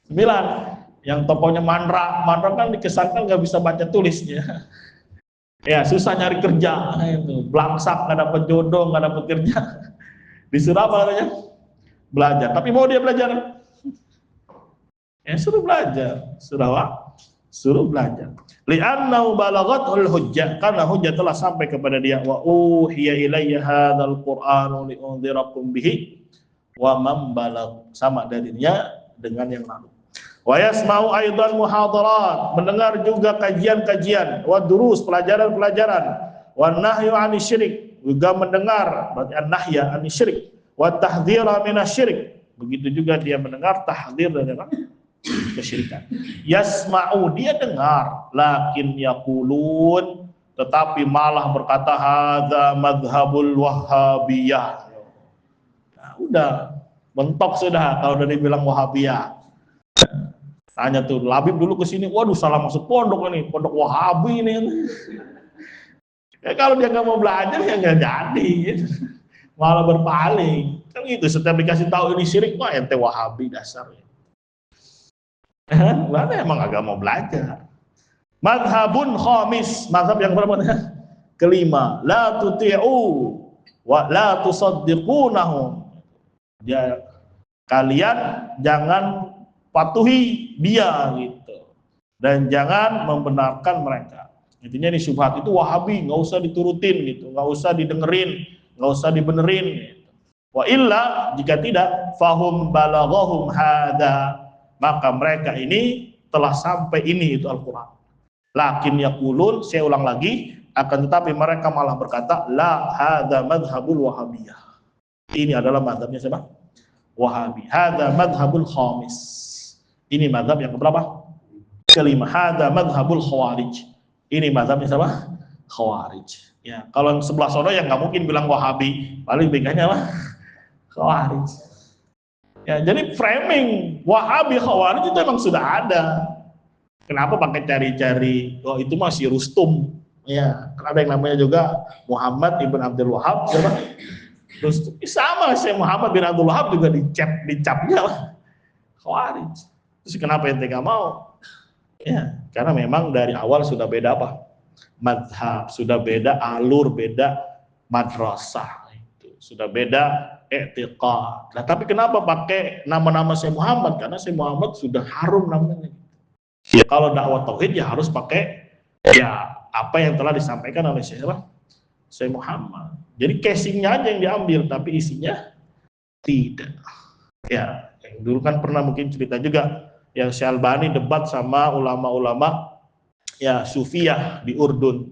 9. Yang tokohnya Mandra kan dikesankan nggak bisa baca tulisnya. Ya, susah nyari kerja, itu belangsak, nggak dapat jodoh, nggak dapat kerja. Disuruh apa katanya? Belajar. Tapi mau dia belajar? Ya suruh belajar. Suruh belajar. Li'annahu balaghatul hujjah, karena hujjah telah sampai kepada dia. Wa uhiya ilayya hadzal qur'anu li'unzirakum bihi wa man balagh. Sama darinya dengan yang lalu. Wa yasma'u aidan muhadarat, mendengar juga kajian-kajian, wa durus, pelajaran-pelajaran, wa nahyu 'anil syirik, juga mendengar, berarti an-nahya 'anil syirik, wa tahdhira minasyirik. Begitu juga dia mendengar tahdzir dari kesyirikan. Yasma'u, dia dengar, lakin yaqulun, tetapi malah berkata hadza madhhabul wahhabiyah. Nah, udah mentok sudah kalau udah dibilang Wahabiyah. Tanya tuh, Labib dulu ke sini, waduh salah masuk pondok ini, pondok Wahabi ini. Ya kalau dia nggak mau belajar ya nggak jadi, malah berpaling. Kan gitu, setiap dikasih tahu ini syirik, wah ente Wahabi dasarnya. Mana emang agak mau belajar. Madhabun khamis, madhab yang berapa? Kelima, la tuti'u wa la tusaddiqunahum. Ya, kalian jangan patuhi dia gitu, dan jangan membenarkan mereka. Intinya di syubhat itu Wahabi, nggak usah diturutin gitu, nggak usah didengerin, nggak usah dibenerin gitu. Wa illa, jika tidak, fahum balaghahum hada, maka mereka ini telah sampai ini, itu Al-Quran. Lakin yaqulun, saya ulang lagi, akan tetapi mereka malah berkata, la hadza madhabul wahabiyah. Ini adalah madhabnya siapa? Wahabi. Hadza madhabul khamis. Ini madhab yang keberapa? Kelima. Hadza madhabul khawarij. Ini madhabnya siapa? Khawarij. Ya, kalau yang sebelah sono yang nggak mungkin bilang Wahabi, paling bingkahnya apa? Khawarij. Ya, jadi framing Wahabi Khawarij itu emang sudah ada. Kenapa pakai cari-cari? Oh, itu masih Rustum. Ya, kan ada yang namanya juga Muhammad ibn Abdul Wahab, siapa? Rustum. Sama, Syekh Muhammad bin Abdul Wahab juga dicapnya Khawarij. Terus kenapa ente gak mau? Ya, karena memang dari awal sudah beda apa? Madhab, sudah beda alur, beda madrasah, itu sudah beda i'tiqad. Nah, tapi kenapa pakai nama-nama Syekh Muhammad? Karena Syekh Muhammad sudah harum namanya. Ya, kalau dakwah tauhid ya harus pakai ya apa yang telah disampaikan oleh Syekh Muhammad. Jadi casingnya aja yang diambil, tapi isinya tidak. Ya, yang dulu kan pernah mungkin cerita juga yang Syekh Albani debat sama ulama-ulama ya Sufiyah di Urdun.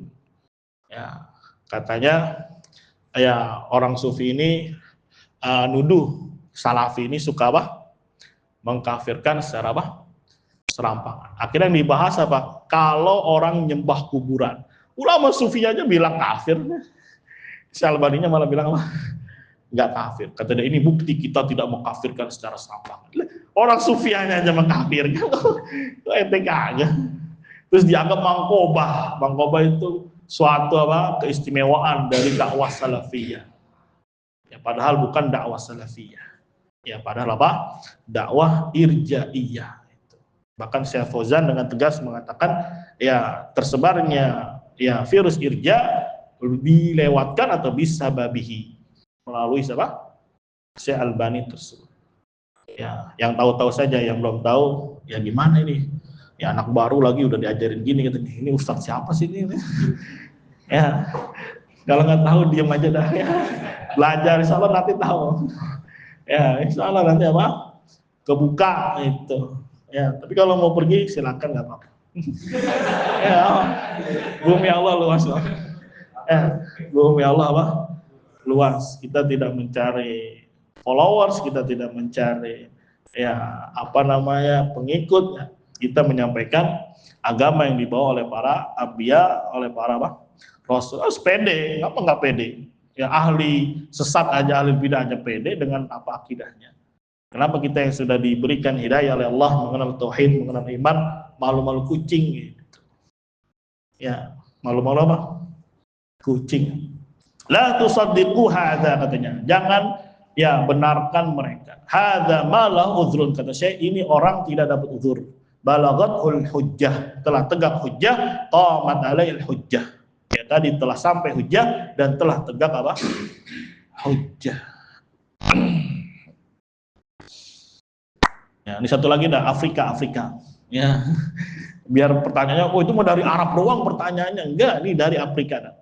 Ya, katanya ya orang Sufi ini nuduh Salafi ini suka apa? Mengkafirkan secara apa? Serampangan. Akhirnya yang dibahas apa? Kalau orang nyembah kuburan. Ulama Sufi aja bilang kafir. Syekh Albaninya malah bilang apa? Enggak kafir. Kata dia, ini bukti kita tidak mengkafirkan secara serampangan. Orang Sufianya aja mengkafirkan. Itu etek aja. Terus dianggap mangkobah. Mangkobah itu suatu apa? Keistimewaan dari dakwah salafiyah. Ya, padahal bukan dakwah salafiyah. Ya, padahal apa? Dakwah irjaiyah. Bahkan Syekh Fauzan dengan tegas mengatakan ya tersebarnya ya virus irja dilewatkan atau bisa babihi melalui siapa? Syekh Albani tersebut. Ya, yang tahu-tahu saja, yang belum tahu ya gimana ini? Ya anak baru lagi udah diajarin gini, katanya ini ustadz siapa sih ini? Ya, kalau nggak tahu diam aja dah ya. Belajar, insya Allah nanti tahu. Ya, insya Allah nanti apa? Kebuka itu. Ya, tapi kalau mau pergi silakan nggak apa-apa. Ya, bumi Allah luas loh. Ya, bumi Allah apa? Luas. Kita tidak mencari followers, kita tidak mencari ya apa namanya pengikut. Ya. Kita menyampaikan agama yang dibawa oleh para abia, oleh para apa? Rasul. Oh, pede, ngapa nggak pede? Ya ahli sesat aja, ahli bidah aja pede dengan apa akidahnya. Kenapa kita yang sudah diberikan hidayah oleh Allah mengenal tauhid, mengenal iman, malu-malu kucing gitu. Ya, malu-malu apa? Kucing. La tusaddiqu hadza katanya. Jangan ya benarkan mereka. Hadza ma la udhrun kata saya, ini orang tidak dapat uzur. Balaghatul hujjah, telah tegak hujjah, qamat alaihil hujjah. Ya tadi telah sampai hujjah dan telah tegak apa? Hujjah. Ya, ini satu lagi dah Afrika. Ya. Biar pertanyaannya, oh itu mau dari Arab doang pertanyaannya. Enggak, ini dari Afrika dah.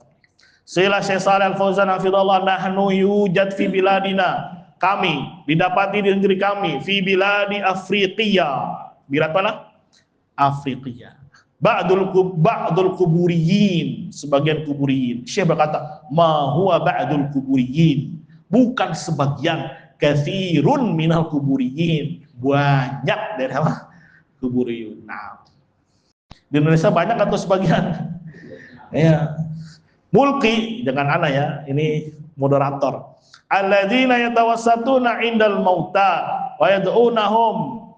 Sila Syekh Shalih Al-Fauzan hafizallahu nahnu yujad fi biladina. Kami didapati di negeri kami fi biladi Afriqiya. Bilat mana? Afriqiya. Ba'dul kuburiyin, sebagian kuburiyin. Syekh berkata, ma huwa ba'dul kuburiyin. Bukan sebagian, katsirun minal kuburiyin. Banyak dari apa? Kuburiyun. Nah, di Indonesia banyak atau sebagian? Ya. Mulki dengan ana ya, ini moderator. Alladzina yatawassatuna indal mauta wa yad'unahum,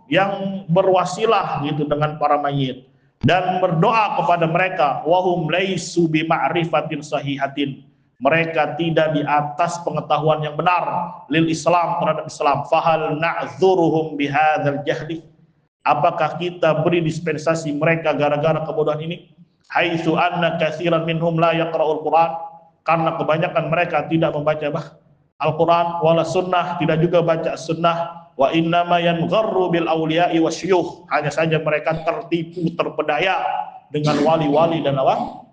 yang berwasilah gitu dengan para mayit dan berdoa kepada mereka, wahum laisu bi ma'rifatin sahihatin. Mereka tidak di atas pengetahuan yang benar lil Islam, terhadap Islam. Fahal na'dzuruhum bihadzal jahli, apakah kita beri dispensasi mereka gara-gara kebodohan ini? Haitsu anna katsiran minhum la yaqra'ul Qur'an, karena kebanyakan mereka tidak membaca Al-Qur'an wala sunnah, tidak juga baca sunnah. Wa innama yangharru bil awliya'i wasyuyukh, hanya saja mereka tertipu terpedaya dengan wali-wali dan apa?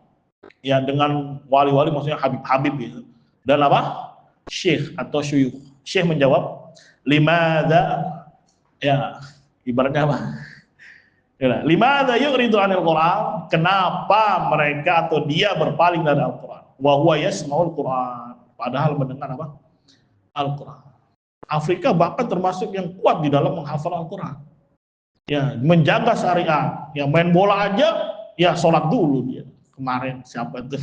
Ya dengan wali-wali maksudnya habib-habib gitu. Dan apa? Syekh atau syuyukh. Syekh menjawab, limadza, ya ibaratnya apa? Ya, limadza yu'ridu 'anil Qur'an? Kenapa mereka atau dia berpaling dari Al-Qur'an? Wa huwa yasma'ul Qur'an, padahal mendengar apa? Al-Qur'an. Afrika bahkan termasuk yang kuat di dalam menghafal Al-Qur'an. Ya, menjaga syariat. Ya main bola aja ya sholat dulu dia. Kemarin siapa itu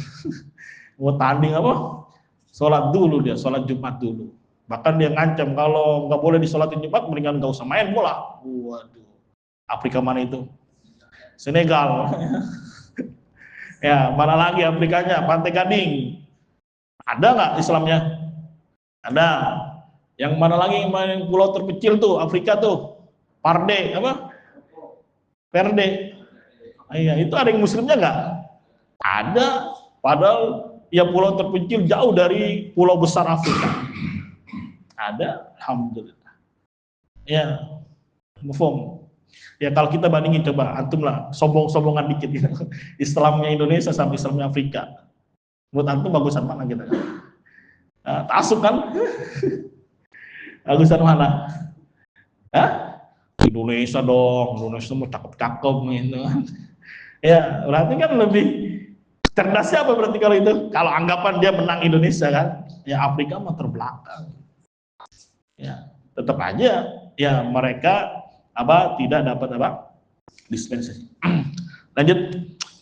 mau tanding apa, sholat dulu dia, sholat Jumat dulu. Bahkan dia ngancam kalau nggak boleh disolatin Jumat mendingan nggak usah main bola. Waduh, Afrika mana itu? Senegal. Ya mana lagi Afrikanya? Pantai Gading. Ada nggak Islamnya? Ada. Yang mana lagi yang pulau terkecil tuh Afrika tuh? Parde apa? Perde. Iya, itu ada yang muslimnya nggak? Ada, padahal ya pulau terpencil jauh dari pulau besar Afrika. Ada, alhamdulillah. Ya, mufum. Ya kalau kita bandingin coba, antum lah sombong-sombongan dikit gitu. Islamnya Indonesia sama Islamnya Afrika. Menurut antum bagusan mana kita? Nah, tasuk kan? Bagusan mana? Hah? Indonesia dong, Indonesia mau cakep-cakep gitu. Ya, berarti kan lebih cerdasnya apa berarti kalau itu? Kalau anggapan dia menang Indonesia kan, ya Afrika mah terbelakang. Ya, tetap aja ya mereka apa tidak dapat apa? Dispensasi. Lanjut.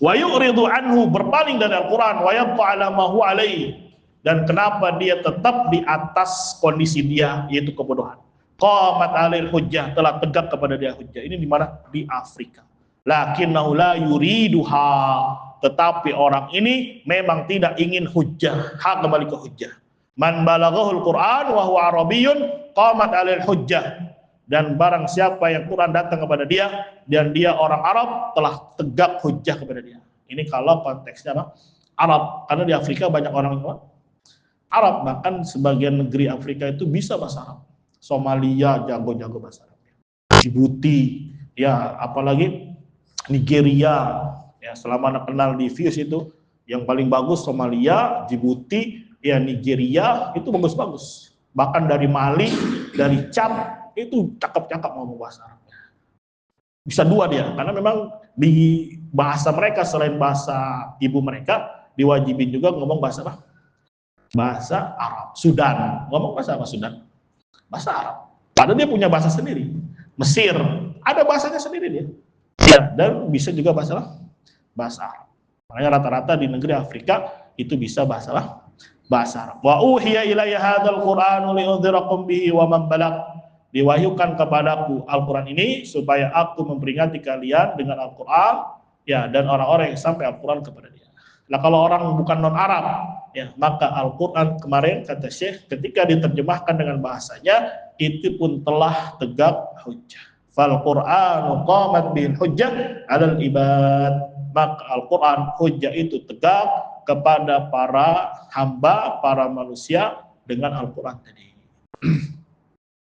Wa yu'ridu anhu, berpaling dari Al-Qur'an, wa yabqa 'ala ma huwa alaihi, dan kenapa dia tetap di atas kondisi dia yaitu kebodohan. Qamat 'alail hujjah, telah tegak kepada dia hujjah. Ini di mana? Di Afrika. Lakinnahu la yuriduha, tetapi orang ini memang tidak ingin hujjah, hak kembali ke hujjah. Man balaghahul Qur'an wa huwa arabiyyun qamat 'alail hujjah, dan barang siapa yang Quran datang kepada dia dan dia orang Arab, telah tegak hujjah kepada dia. Ini kalau konteksnya apa? Arab, karena di Afrika banyak orang Arab, bahkan sebagian negeri Afrika itu bisa bahasa Arab. Somalia jago-jago bahasa Arab. Djibouti, ya apalagi Nigeria, ya selama anak kenal di Views itu yang paling bagus Somalia, Djibouti, ya Nigeria itu bagus-bagus. Bahkan dari Mali, dari Chad, itu cakep-cakep ngomong bahasa Arab. Bisa dua dia, karena memang di bahasa mereka selain bahasa ibu mereka, diwajibin juga ngomong bahasa apa? Bahasa Arab. Sudan, ngomong bahasa apa Sudan? Bahasa Arab. Padahal dia punya bahasa sendiri. Mesir, ada bahasanya sendiri dia. Ya, dan bisa juga bahasa apa? Bahasa Arab. Makanya rata-rata di negeri Afrika itu bisa bahasa apa? Bahasa Arab. Wa uhiya ilayya hadzal Qur'anu li'unzirakum bihi wa man balagh. Diwahyukan kepadaku Al-Quran ini supaya aku memperingati kalian dengan Al-Quran, ya, dan orang-orang yang sampai Al-Quran kepada dia. Nah, kalau orang bukan non-Arab, ya, maka Al-Quran kemarin kata Syekh ketika diterjemahkan dengan bahasanya itu pun telah tegak hujjah. Fal Qur'anu qamat bil hujjah 'alal ibad. Maka Al-Quran hujjah itu tegak kepada para hamba, para manusia dengan Al-Quran tadi.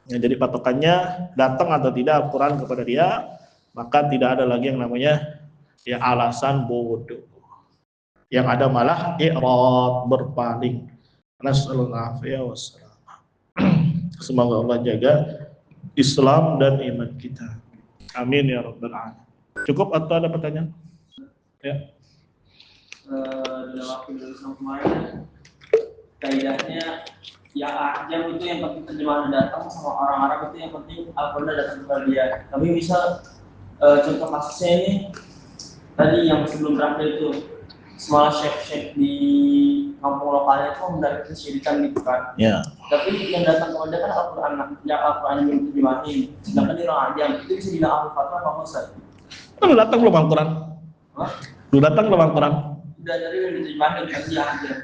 Ya, jadi patokannya datang atau tidak Al-Quran kepada dia, maka tidak ada lagi yang namanya ya alasan bodoh. Yang ada malah i'rad, berpaling. Nasallallahu alaihi wasallam. Semoga Allah jaga Islam dan iman kita. Amin ya rabbal alamin. Cukup atau ada pertanyaan? Ya. Dalam waktu Islam kemarin, kaidahnya yang ajam itu yang penting terjemahan datang, sama orang Arab itu yang penting Al-Quran datang kepada dia. Tapi misal contoh kasusnya ini tadi yang sebelum terakhir itu semalah syekh di kampung lokalnya itu mendapat kesyirikan gitu kan. Ya. Tapi yang datang kepada kan Al-Quran, yang Al-Quran yang belum terjemahin. Sedangkan di orang ajam itu bisa dibilang Al-Fatihah apa Ustaz? Lu datang belum Al-Quran? Hah? Lu datang belum Al-Quran? Udah dari yang diterjemahin tapi yang ajam.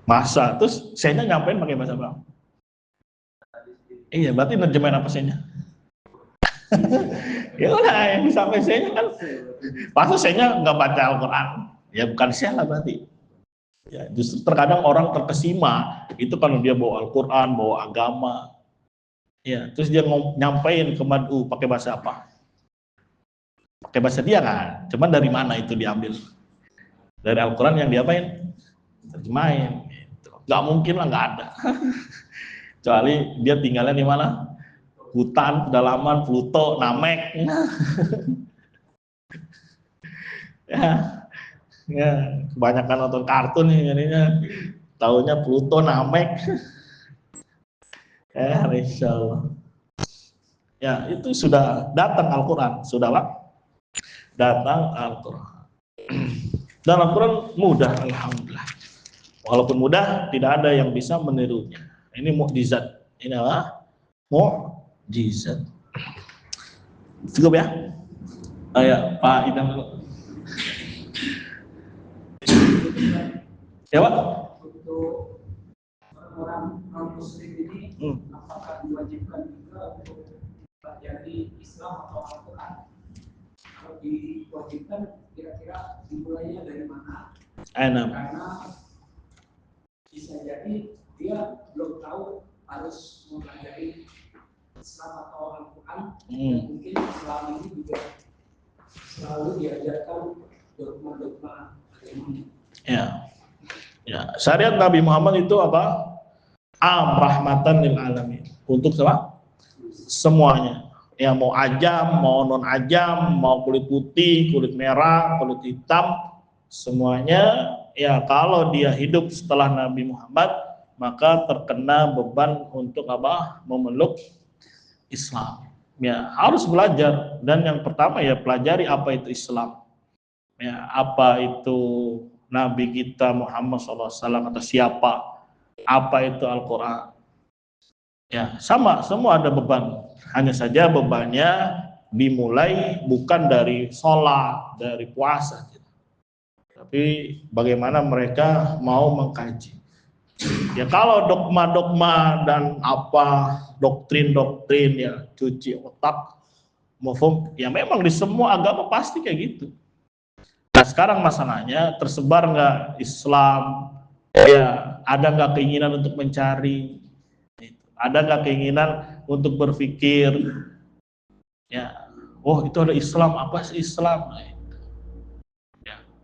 Masa, terus saya ngapain pakai bahasa Arab? Iya, berarti nerjemahin apa saya? Ya udah, yang disampaikan saya kan, pasti saya nggak baca Al-Quran, ya bukan saya lah berarti. Ya, justru terkadang orang terkesima itu kalau dia bawa Al-Quran, bawa agama, ya, terus dia nyampein ke Mad'u pakai bahasa apa? Pakai bahasa dia kan, cuman dari mana itu diambil? Dari Al-Quran yang diapain? Terjemahin. Nggak mungkin lah, nggak ada. Kecuali dia tinggalnya di mana? Hutan, pedalaman, Pluto, Namek. Ya, kebanyakan nonton kartun nih, jadinya taunya Pluto, Namek. Insya Allah. Ya, itu sudah datang Al-Quran, sudahlah datang Al-Quran. Dan Al-Quran mudah, alhamdulillah. Walaupun mudah, tidak ada yang bisa menirunya. Ini mukjizat. Ini apa? Mukjizat. Cukup ya? Ayo, Pak Idam dulu. Ya, Pak? Untuk orang non-muslim ini, apakah diwajibkan juga untuk mempelajari Islam atau Al-Quran? Kalau diwajibkan, kira-kira dimulainya dari mana? Karena bisa jadi dia belum tahu harus mempelajari Islam atau Al-Quran, dan mungkin selama ini juga selalu diajarkan dogma-dogma agama. Ya, syariat Nabi Muhammad itu apa? Rahmatan lil alamin. Untuk siapa? Semuanya. Ya, mau ajam, mau non ajam, mau kulit putih, kulit merah, kulit hitam, semuanya. Ya, kalau dia hidup setelah Nabi Muhammad, maka terkena beban untuk apa? Memeluk Islam. Ya, harus belajar. Dan yang pertama ya pelajari apa itu Islam. Ya, apa itu Nabi kita Muhammad SAW atau siapa? Apa itu Al-Quran? Ya, sama, semua ada beban. Hanya saja bebannya dimulai bukan dari sholat, dari puasa. Tapi bagaimana mereka mau mengkaji. Ya, kalau dogma-dogma dan apa doktrin-doktrin ya cuci otak, ya memang di semua agama pasti kayak gitu. Nah, sekarang masalahnya tersebar nggak Islam? Ya, ada nggak keinginan untuk mencari? Ada nggak keinginan untuk berpikir? Ya, oh itu ada Islam, apa sih Islam?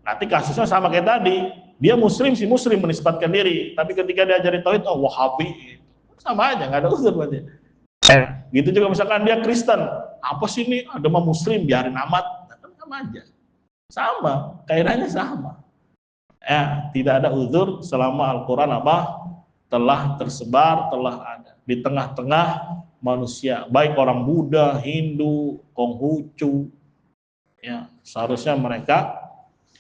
Nanti kasusnya sama kayak tadi, dia muslim si muslim menisbatkan diri, tapi ketika diajarin tauhid, oh Wahabi. Sama aja, nggak ada uzur berarti. Gitu juga misalkan dia Kristen, apa sih ini ada mah Muslim biarin amat, sama aja, sama, kaidahnya sama. Tidak ada uzur selama Al-Quran telah tersebar, telah ada di tengah-tengah manusia, baik orang Buddha, Hindu, Konghucu. Seharusnya mereka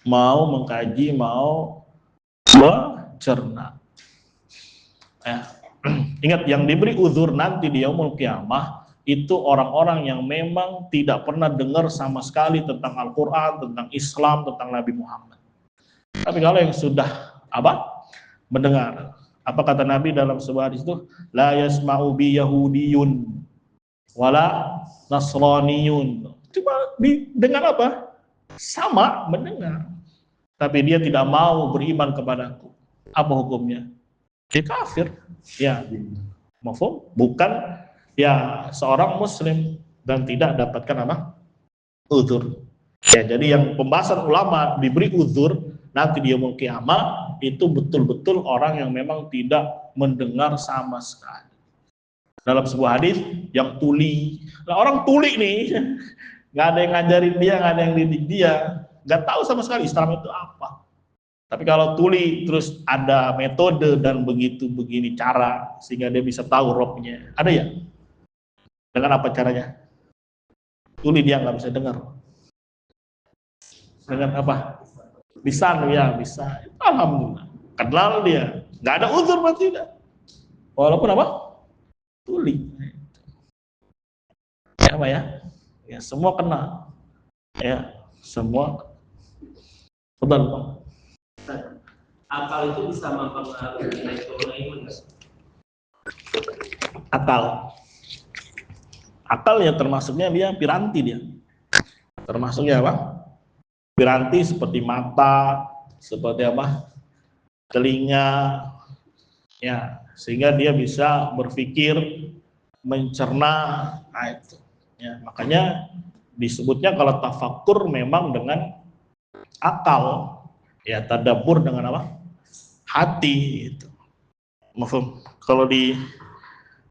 mau mengkaji, mau mencerna. Ingat, yang diberi uzur nanti di yaumul qiyamah itu orang-orang yang memang tidak pernah dengar sama sekali tentang Al-Quran, tentang Islam, tentang Nabi Muhammad. Tapi kalau yang sudah mendengar, apa kata Nabi dalam sebuah hadis itu, la yasma'u bi yahudiyun wala nasraniyun. Cuma dengar apa? Sama mendengar, tapi dia tidak mau beriman kepadaku. Apa hukumnya? Dia kafir. Mafhum? Bukan seorang muslim dan tidak dapatkan uzur. Jadi yang pembahasan ulama diberi uzur nanti di yaumul qiyamah itu betul-betul orang yang memang tidak mendengar sama sekali. Dalam sebuah hadis yang tuli. Nah, orang tuli nih, nggak ada yang ngajarin dia, nggak ada yang didik dia, nggak tahu sama sekali Islam itu apa. Tapi kalau tuli terus ada metode dan begini cara sehingga dia bisa tahu robnya, ada ya? Dengan apa caranya? Tuli dia nggak bisa dengar. Dengan apa? Lisan ya bisa. Alhamdulillah. Kenal dia, nggak ada uzur berarti tidak. Walaupun apa? Tuli. Apa ya? Ya semua kena. Semua. Betul. Akal itu bisa mempengaruhi naik turunnya iman nggak? Akal ya termasuknya dia piranti dia. Termasuknya apa? Piranti seperti mata, seperti apa? Telinga, sehingga dia bisa berpikir, mencerna, itu. Makanya disebutnya kalau tafakkur memang dengan akal, tadabbur dengan apa? Hati itu. Mafhum. Kalau di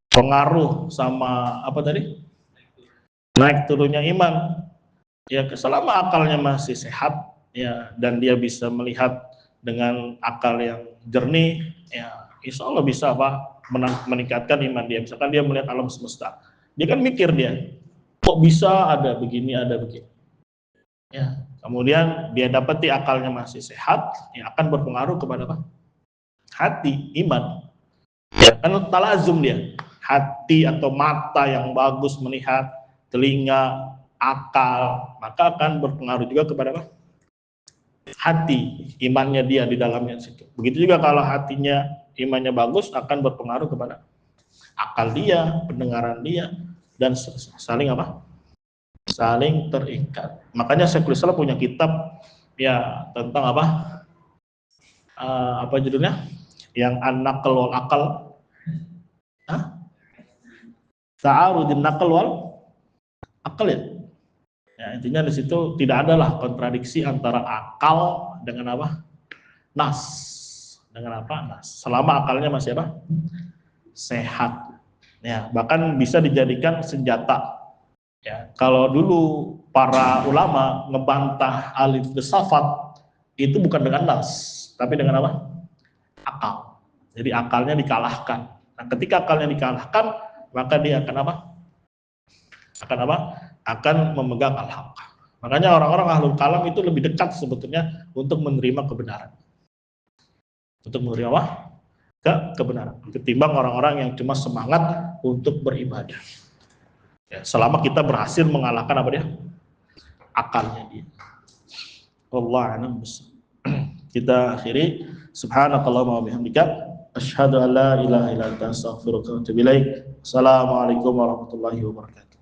pengaruh sama apa tadi? Naik turunnya iman. Selama akalnya masih sehat, dan dia bisa melihat dengan akal yang jernih, insya Allah bisa meningkatkan iman dia. Misalkan dia melihat alam semesta, dia kan mikir kok bisa ada begini, ada begini. Kemudian dia dapati akalnya masih sehat, akan berpengaruh kepada apa? Hati, iman. Kan talazum dia. Hati atau mata yang bagus melihat, telinga, akal, maka akan berpengaruh juga kepada apa? Hati, imannya dia di dalamnya situ. Begitu juga kalau hatinya, imannya bagus, akan berpengaruh kepada akal dia, pendengaran dia, dan saling apa? Saling terikat. Makanya Syekhul Islam punya kitab tentang apa? Apa judulnya? Yang an-naql wal aqal. Ta'arudin naql wal aqal ya. Intinya di situ tidak adalah kontradiksi antara akal dengan apa? Nas. Dengan apa? Nas. Selama akalnya masih apa? Sehat. Bahkan bisa dijadikan senjata. Kalau dulu para ulama ngebantah ahli filsafat itu bukan dengan nas, tapi dengan apa? Akal. Jadi akalnya dikalahkan. Nah, ketika akalnya dikalahkan, maka dia akan apa? Akan memegang al-haq. Makanya orang-orang ahlul kalam itu lebih dekat sebetulnya untuk menerima kebenaran. Untuk menerima apa? Kebenaran. Ketimbang orang-orang yang cuma semangat untuk beribadah. Selama kita berhasil mengalahkan apa dia? Akalnya dia. Wallahu a'lam bishawab. Kita akhiri. Subhanakallahumma wa bihamdika asyhadu an la ilaha illa anta astaghfiruka wa atubu ilaik. Assalamualaikum warahmatullahi wabarakatuh.